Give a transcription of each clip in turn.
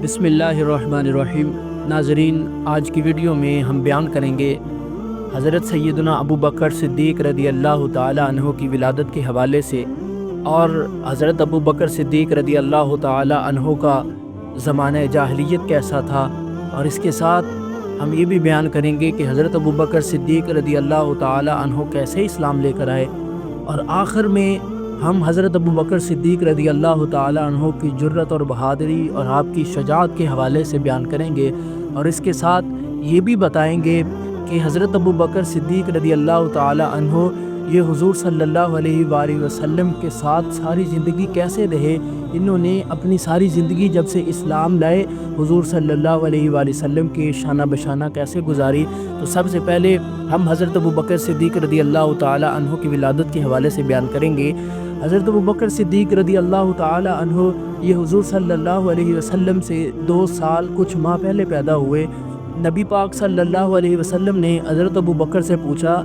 بسم اللہ الرحمن الرحیم۔ ناظرین، آج کی ویڈیو میں ہم بیان کریں گے حضرت سیدنا ابو بکر صدیق رضی اللہ تعالی عنہ کی ولادت کے حوالے سے، اور حضرت ابو بکر صدیق رضی اللہ تعالی عنہ کا زمانہ جاہلیت کیسا تھا، اور اس کے ساتھ ہم یہ بھی بیان کریں گے کہ حضرت ابو بکر صدیق رضی اللہ تعالی عنہ کیسے اسلام لے کر آئے، اور آخر میں ہم حضرت ابو بکر صدیق رضی اللہ تعالی عنہ کی جرأت اور بہادری اور آپ کی شجاعت کے حوالے سے بیان کریں گے، اور اس کے ساتھ یہ بھی بتائیں گے کہ حضرت ابو بکر صدیق رضی اللہ تعالی عنہ یہ حضور صلی اللہ علیہ وآلہ وسلم کے ساتھ ساری زندگی کیسے رہے۔ انہوں نے اپنی ساری زندگی جب سے اسلام لائے حضور صلی اللہ علیہ وآلہ وسلم کے شانہ بشانہ کیسے گزاری۔ تو سب سے پہلے ہم حضرت ابو بکر صدیق رضی اللہ تعالی عنہ کی ولادت کے حوالے سے بیان کریں گے۔ حضرت ابو بکر صدیق رضی اللہ تعالی عنہ یہ حضور صلی اللہ علیہ وسلم سے 2 سال کچھ ماہ پہلے پیدا ہوئے۔ نبی پاک صلی اللہ علیہ وسلم نے حضرت ابو بکر سے پوچھا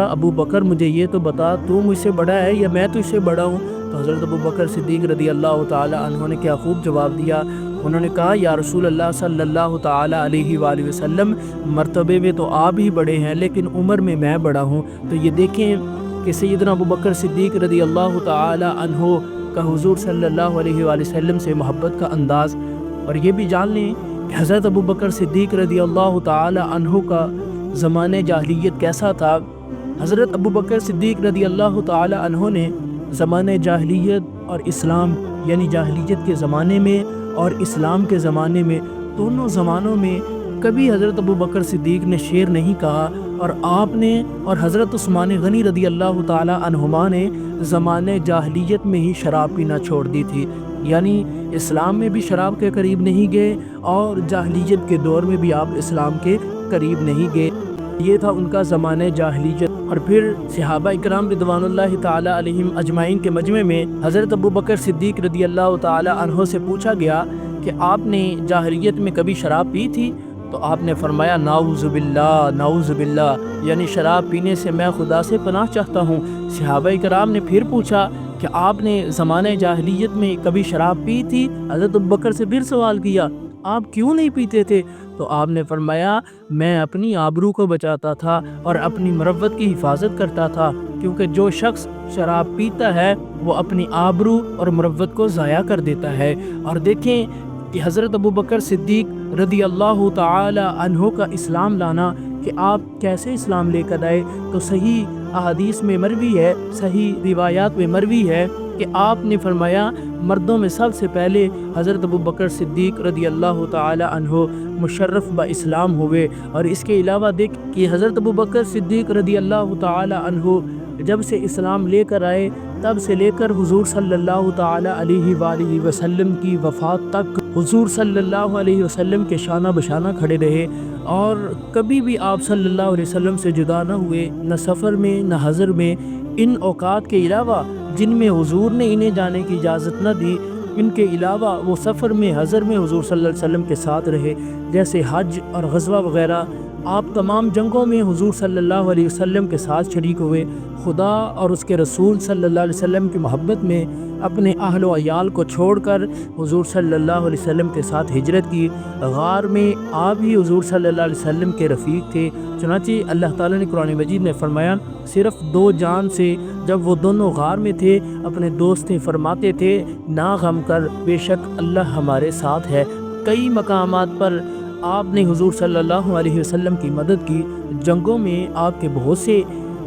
ابو بکر مجھے یہ تو بتا، تو مجھ سے بڑا ہے یا میں تجھ سے بڑا ہوں؟ تو حضرت ابو بکر صدیق رضی اللہ تعالی عنہ نے کیا خوب جواب دیا۔ انہوں نے کہا یا رسول اللہ صلی اللہ تعالی علیہ وآلہ وسلم، مرتبے میں تو آپ ہی بڑے ہیں لیکن عمر میں بڑا ہوں۔ تو یہ دیکھیں کہ سیدنا ابو بکر صدیق رضی اللہ تعالی عنہ کا حضور صلی اللہ علیہ وآلہ وسلم سے محبت کا انداز، اور یہ بھی جان لیں کہ حضرت ابو بکر صدیق رضی اللہ تعالی عنہ کا زمانہ جاہلیت کیسا تھا۔ حضرت ابو بکر صدیق رضی اللہ تعالی عنہ نے زمانہ جاہلیت اور اسلام، یعنی جاہلیت کے زمانے میں اور اسلام کے زمانے میں، دونوں زمانوں میں کبھی حضرت ابو بکر صدیق نے شعر نہیں کہا، اور آپ نے اور حضرت عثمان غنی رضی اللہ تعالی عنہما نے زمانہ جاہلیت میں ہی شراب پینا چھوڑ دی تھی، یعنی اسلام میں بھی شراب کے قریب نہیں گئے اور جاہلیت کے دور میں بھی آپ اسلام کے قریب نہیں گئے۔ یہ تھا ان کا زمانہ جاہلیت۔ اور پھر صحابہ اکرام رضوان اللہ تعالی علیہم اجمعین کے مجمع میں حضرت ابو بکر صدیق رضی اللہ تعالی عنہ سے پوچھا گیا کہ آپ نے جاہلیت میں کبھی شراب پی تھی؟ تو آپ نے فرمایا نعوذ باللہ، یعنی شراب پینے سے میں خدا سے پناہ چاہتا ہوں۔ صحابہ اکرام نے پھر پوچھا کہ آپ نے زمانہ جاہلیت میں کبھی شراب پی تھی؟ حضرت ابو بکر سے پھر سوال کیا آپ کیوں نہیں پیتے تھے؟ تو آپ نے فرمایا میں اپنی آبرو کو بچاتا تھا اور اپنی مروت کی حفاظت کرتا تھا، کیونکہ جو شخص شراب پیتا ہے وہ اپنی آبرو اور مروت کو ضائع کر دیتا ہے۔ اور دیکھیں کہ حضرت ابو بکر صدیق رضی اللہ تعالی عنہ کا اسلام لانا، کہ آپ کیسے اسلام لے کر آئے، تو صحیح احادیث میں مروی ہے، صحیح روایات میں مروی ہے کہ آپ نے فرمایا مردوں میں سب سے پہلے حضرت ابو بکر صدیق رضی اللہ تعالی عنہ مشرف با اسلام ہوئے۔ اور اس کے علاوہ دیکھ کہ حضرت ابو بکر صدیق رضی اللہ تعالی عنہ جب سے اسلام لے کر آئے تب سے لے کر حضور صلی اللہ تعالی علیہ وآلہ وسلم کی وفات تک حضور صلی اللہ علیہ وسلم کے شانہ بشانہ کھڑے رہے، اور کبھی بھی آپ صلی اللہ علیہ وسلم سے جدا نہ ہوئے، نہ سفر میں نہ حضر میں۔ ان اوقات کے علاوہ جن میں حضور نے انہیں جانے کی اجازت نہ دی، ان کے علاوہ وہ سفر میں حضر میں حضور صلی اللہ علیہ وسلم کے ساتھ رہے، جیسے حج اور غزوہ وغیرہ۔ آپ تمام جنگوں میں حضور صلی اللہ علیہ وسلم کے ساتھ شریک ہوئے۔ خدا اور اس کے رسول صلی اللہ علیہ وسلم کی محبت میں اپنے اہل و عیال کو چھوڑ کر حضور صلی اللہ علیہ وسلم کے ساتھ ہجرت کی۔ غار میں آپ ہی حضور صلی اللہ علیہ وسلم کے رفیق تھے، چنانچہ اللہ تعالیٰ نے قرآن مجید میں فرمایا صرف 2 جان سے جب وہ دونوں غار میں تھے اپنے دوست سے فرماتے تھے نہ غم کر، بے شک اللہ ہمارے ساتھ ہے۔ کئی مقامات پر آپ نے حضور صلی اللہ علیہ وسلم کی مدد کی۔ جنگوں میں آپ کے بہت سے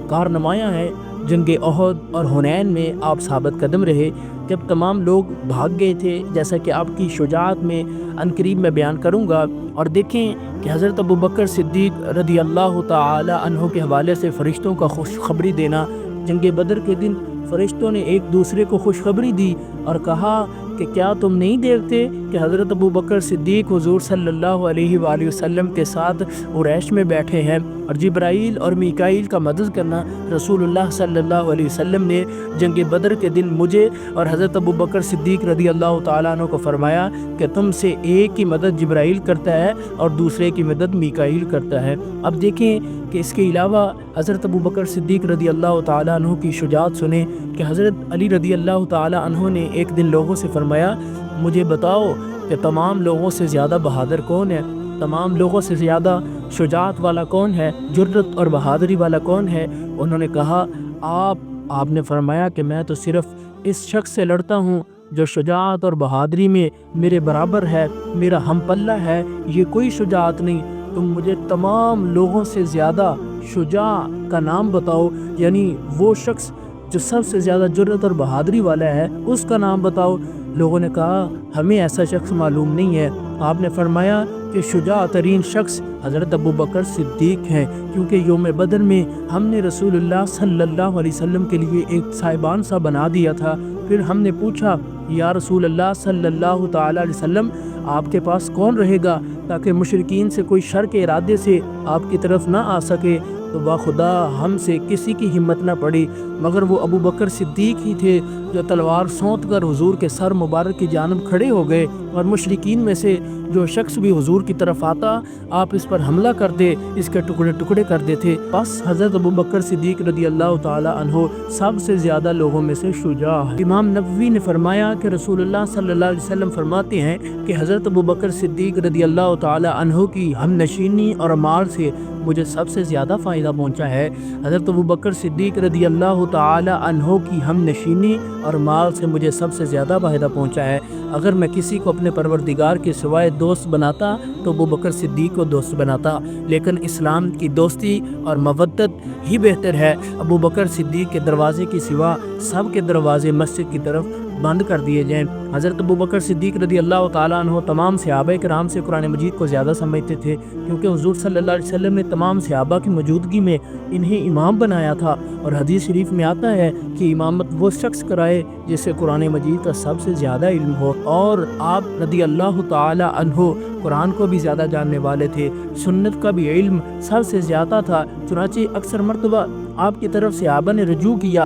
کارنمایاں ہیں۔ جنگ احد اور حنین میں آپ ثابت قدم رہے جب تمام لوگ بھاگ گئے تھے، جیسا کہ آپ کی شجاعت میں عنقریب میں بیان کروں گا۔ اور دیکھیں کہ حضرت ابو بکر صدیق رضی اللہ تعالی عنہ کے حوالے سے فرشتوں کا خوشخبری دینا۔ جنگ بدر کے دن فرشتوں نے ایک دوسرے کو خوشخبری دی اور کہا کہ کیا تم نہیں دیکھتے کہ حضرت ابو بکر صدیق حضور صلی اللہ علیہ وآلہ وسلم کے ساتھ عریش میں بیٹھے ہیں؟ اور جبرائیل اور میکائیل کا مدد کرنا رسول اللہ صلی اللہ علیہ وسلم نے جنگ بدر کے دن مجھے اور حضرت ابو بکر صدیق رضی اللہ تعالیٰ عنہ کو فرمایا کہ تم سے ایک کی مدد جبرائیل کرتا ہے اور دوسرے کی مدد میکائیل کرتا ہے۔ اب دیکھیں کہ اس کے علاوہ حضرت ابو بکر صدیق رضی اللہ تعالیٰ عنہ کی شجاعت سنیں کہ حضرت علی رضی اللہ تعالیٰ عنہ نے ایک دن لوگوں سے فرمایا مجھے بتاؤ کہ تمام لوگوں سے زیادہ بہادر کون ہے، تمام لوگوں سے زیادہ شجاعت والا کون ہے، جرت اور بہادری والا کون ہے؟ انہوں نے کہا آپ نے فرمایا کہ میں تو صرف اس شخص سے لڑتا ہوں جو شجاعت اور بہادری میں میرے برابر ہے، میرا ہم پلہ ہے، یہ کوئی شجاعت نہیں۔ تم مجھے تمام لوگوں سے زیادہ شجاع کا نام بتاؤ، یعنی وہ شخص جو سب سے زیادہ جرت اور بہادری والا ہے اس کا نام بتاؤ۔ لوگوں نے کہا ہمیں ایسا شخص معلوم نہیں ہے۔ آپ نے فرمایا کہ شجاع ترین شخص حضرت ابوبکر صدیق ہیں، کیونکہ یوم بدر میں ہم نے رسول اللہ صلی اللہ علیہ وسلم کے لیے ایک صاحبان سا بنا دیا تھا۔ پھر ہم نے پوچھا یا رسول اللہ صلی اللہ تعالی علیہ وسلم آپ کے پاس کون رہے گا تاکہ مشرکین سے کوئی شر کے ارادے سے آپ کی طرف نہ آ سکے؟ تو بخدا ہم سے کسی کی ہمت نہ پڑی مگر وہ ابوبکر صدیق ہی تھے جو تلوار سونت کر حضور کے سر مبارک کی جانب کھڑے ہو گئے، اور مشرکین میں سے جو شخص بھی حضور کی طرف آتا آپ اس پر حملہ کرتے، اس کے ٹکڑے ٹکڑے کر دیتے۔ بس حضرت ابوبکر صدیق رضی اللہ تعالی عنہ سب سے زیادہ لوگوں میں سے شجاع ہے۔ امام نووی نے فرمایا کہ رسول اللہ صلی اللہ علیہ وسلم فرماتے ہیں کہ حضرت ابوبکر صدیق رضی اللہ تعالی عنہ کی ہم نشینی اور مال سے مجھے سب سے زیادہ فائدہ پہنچا ہے۔ حضرت ابوبکر صدیق رضی اللہ تعالی عنہ کی ہم نشینی اور مال سے مجھے سب سے زیادہ فائدہ پہنچا ہے۔ اگر میں کسی کو اپنے پروردگار کے سوائے دوست بناتا تو ابوبکر صدیق کو دوست بناتا، لیکن اسلام کی دوستی اور مودت ہی بہتر ہے۔ ابوبکر صدیق کے دروازے کی سوا سب کے دروازے مسجد کی طرف بند کر دیے جائیں۔ حضرت ابوبکر صدیق رضی اللہ تعالیٰ عنہ تمام صحابہ کرام سے قرآن مجید کو زیادہ سمجھتے تھے، کیونکہ حضور صلی اللہ علیہ وسلم نے تمام صحابہ کی موجودگی میں انہیں امام بنایا تھا، اور حدیث شریف میں آتا ہے کہ امامت وہ شخص کرائے جسے قرآن مجید کا سب سے زیادہ علم ہو، اور آپ رضی اللہ تعالی عنہ قرآن کو بھی زیادہ جاننے والے تھے، سنت کا بھی علم سب سے زیادہ تھا، چنانچہ اکثر مرتبہ آپ کی طرف صحابہ نے رجوع کیا